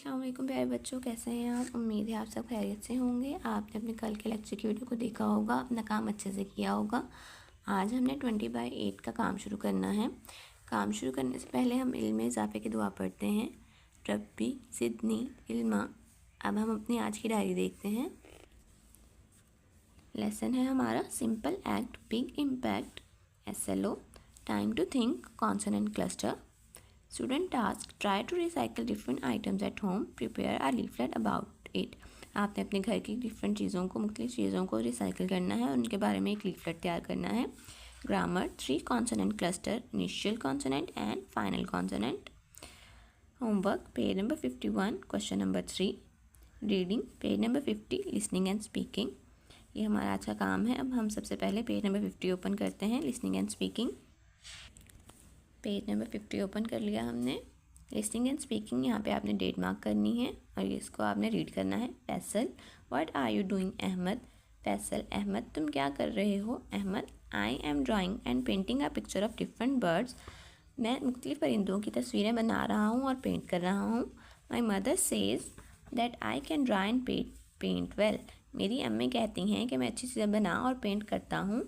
अस्सलाम वालेकुम प्यारे बच्चों, कैसे हैं आप। उम्मीद है आप सब खैरियत से होंगे। आपने अपने कल के लेक्चर की वीडियो को देखा होगा, अपना काम अच्छे से किया होगा। आज हमने 20/8 का काम शुरू करना है। काम शुरू करने से पहले हम इल्म में इजाफे की दुआ पढ़ते हैं। रब्बी ज़िदनी इल्मा। अब हम अपनी आज की डायरी देखते हैं। लेसन है हमारा simple act big impact, SLO, time to think, consonant cluster. Student task: try to recycle different items at home. Prepare a leaflet about it. आपने अपने घर की डिफरेंट चीज़ों को, मुख्तलिफ चीज़ों को रिसाइकिल करना है और उनके बारे में एक लीफलेट तैयार करना है। Grammar: 3 consonant cluster, initial consonant and final consonant. Homework: page number 51, question number 3। Reading: page number 50, listening and speaking. ये हमारा आज का काम है। अब हम सबसे पहले पेज नंबर 50 ओपन करते हैं, listening and speaking. Page number 50 open कर लिया हमने। लिसनिंग एंड स्पीकिंग, यहाँ पे आपने डेट मार्क करनी है और इसको आपने रीड करना है। Faisal: what are you doing Ahmad. Faisal: Ahmad तुम क्या कर रहे हो। Ahmad: I am drawing and painting a picture of different birds. मैं मुख्तलिफ परिंदों की तस्वीरें बना रहा हूँ और पेंट कर रहा हूँ। My mother says that I can draw and paint well. मेरी अम्मी कहती हैं कि मैं अच्छी चीज़ें बना और पेंट करता हूँ।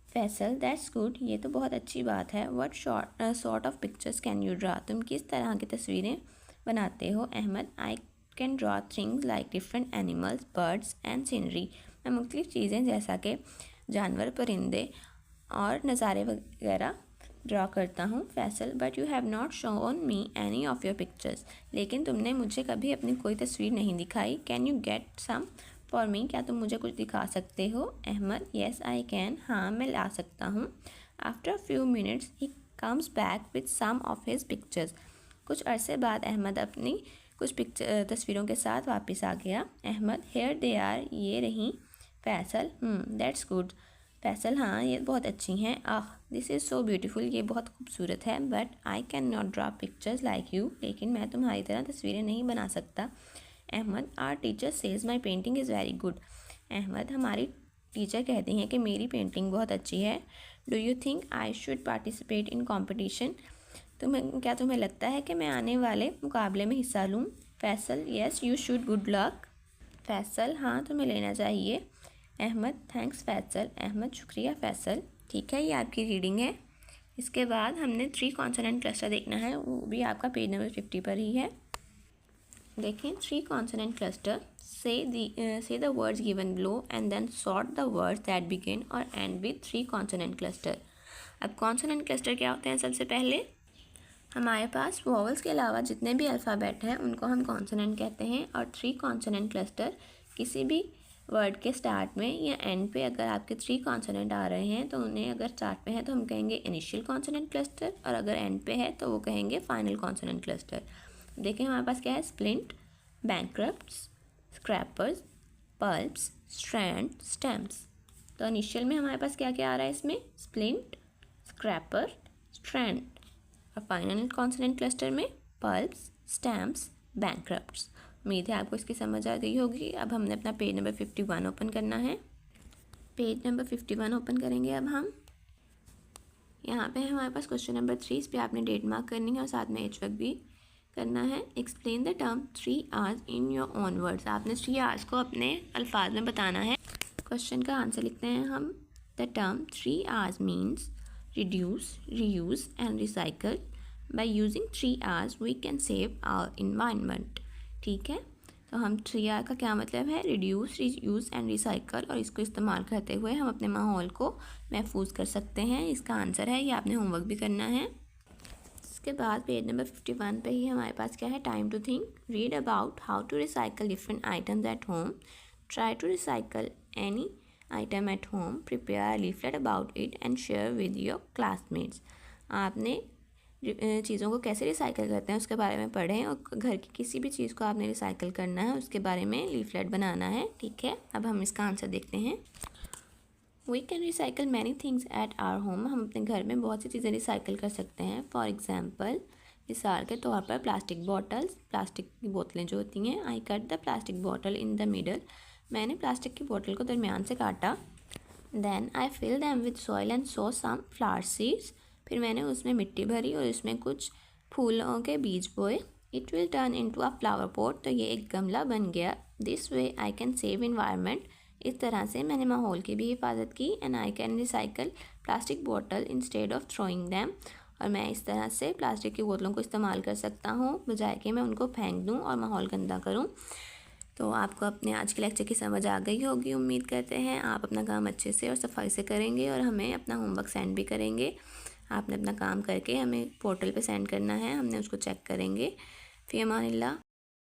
फैसल: दैट्स गुड, ये तो बहुत अच्छी बात है। What sort of pictures can you draw. तुम किस तरह की तस्वीरें बनाते हो। Ahmad: I can draw things like different animals, birds and scenery. मैं मुख्तलिफ चीज़ें जैसा कि जानवर, परिंदे और नज़ारे वगैरह ड्रा करता हूँ। Faisal: but you have not shown me any of your pictures. लेकिन तुमने मुझे कभी अपनी कोई तस्वीर नहीं दिखाई। Can you get some for me. क्या तुम मुझे कुछ दिखा सकते हो। अहमद: येस आई कैन, हाँ मैं ला सकता हूँ। After a few minutes he comes back with some of his pictures. कुछ अरसे बाद अहमद अपनी कुछ तस्वीरों के साथ वापस आ गया। अहमद: हेयर दे आर, ये रहीं। Faisal: that's good. फैसल: हाँ ये बहुत अच्छी हैं। Ah this is so beautiful, ये बहुत खूबसूरत है। But I can not draw pictures like you. लेकिन मैं तुम्हारी तरह तस्वीरें नहीं बना सकता। Ahmad: our teacher says my painting is very good. Ahmad: हमारी टीचर कहती हैं कि मेरी पेंटिंग बहुत अच्छी है। Do you think I should participate in competition. क्या तुम्हें लगता है कि मैं आने वाले मुकाबले में हिस्सा लूँ। Faisal: yes you should, good luck. Faisal: हाँ तुम्हें लेना चाहिए। अहमद: थैंक्स फैसल। अहमद: शुक्रिया फैसल। ठीक है, ये आपकी रीडिंग है। इसके बाद हमने 3 कॉन्सोनेंट क्लस्टर देखना है, वो भी आपका पेज नंबर 50 पर ही है। देखें, 3 consonant cluster. say the words given below and then sort the words that begin or end with 3 consonant cluster। अब कॉन्सोनेंट क्लस्टर क्या होते हैं। सबसे पहले हमारे पास वॉवल्स के अलावा जितने भी अल्फ़ाबेट हैं उनको हम कॉन्सोनेंट कहते हैं। और 3 कॉन्सोनेंट क्लस्टर, किसी भी वर्ड के स्टार्ट में या एंड पे अगर आपके 3 कॉन्सोनेंट आ रहे हैं तो उन्हें, अगर स्टार्ट पे है तो हम कहेंगे इनिशियल कॉन्सोनेंट क्लस्टर, और अगर एंड पे है तो वो कहेंगे फाइनल कॉन्सोनेंट क्लस्टर। देखें हमारे पास क्या है। Splint, bankrupts, scrapers, pulps, strand, stems. तो इनिशियल में हमारे पास क्या क्या आ रहा है इसमें। Splint, scraper, strand. और फाइनल कॉन्सोनेंट क्लस्टर में पल्प्स, स्टैम्प्स, बैंकरप्ट्स। उम्मीद है आपको इसकी समझ आ गई होगी। अब हमने अपना पेज नंबर 51 ओपन करना है। पेज नंबर 51 ओपन करेंगे अब हम। यहाँ पे हमारे पास क्वेश्चन नंबर 3, इस पर आपने डेट मार्क करनी है और साथ में एच वर्क भी करना है। Explain the term 3 hours in your own words. आपने 3 आवर्स को अपने अल्फाज में बताना है। क्वेश्चन का आंसर लिखते हैं हम। The term 3 R's means reduce, reuse and recycle. By using 3 R's we can save our environment. ठीक है, तो हम 3 आवर का क्या मतलब है। रिड्यूस, रीयूज़ एंड रिसाइकल, और इसको इस्तेमाल करते हुए हम अपने माहौल को महफूज कर सकते हैं। इसका आंसर है, ये आपने होमवर्क भी करना है। इसके बाद पेज नंबर 51 पे ही हमारे पास क्या है। Time to think, read about how to recycle different items at home, try to recycle any item at home, prepare leaflet about it and share with your classmates. आपने चीज़ों को कैसे रिसाइकिल करते हैं उसके बारे में पढ़ें, और घर की किसी भी चीज़ को आपने रिसाइकिल करना है उसके बारे में लीफलेट बनाना है। ठीक है, अब हम इसका आंसर देखते हैं। We can recycle many things at our home. हम अपने घर में बहुत सी चीज़ें रिसाइकिल कर सकते हैं। फॉर एग्ज़ाम्पल, मिसाल के तौर पर प्लास्टिक बॉटल्स, प्लास्टिक की बोतलें जो होती हैं। I cut the plastic bottle in the middle. मैंने प्लास्टिक की बोतल को दरमियान से काटा। Then I fill them with soil and sow some flower seeds. फिर मैंने उसमें मिट्टी भरी और उसमें कुछ फूलों के बीज बोए। It will turn into a flower pot. तो ये एक गमला बन गया। This way I can save environment. इस तरह से मैंने माहौल की भी हिफाजत की। And I can recycle plastic bottle instead of throwing them. और मैं इस तरह से प्लास्टिक की बोतलों को इस्तेमाल कर सकता हूँ बजाय कि मैं उनको फेंक दूँ और माहौल गंदा करूँ। तो आपको अपने आज के लेक्चर की समझ आ गई होगी, उम्मीद करते हैं। आप अपना काम अच्छे से और सफाई से करेंगे और हमें अपना होमवर्क सेंड भी करेंगे। आपने अपना काम करके हमें पोर्टल पे सेंड करना है, हमने उसको चेक करेंगे। फ़ी अमानिल्लाह।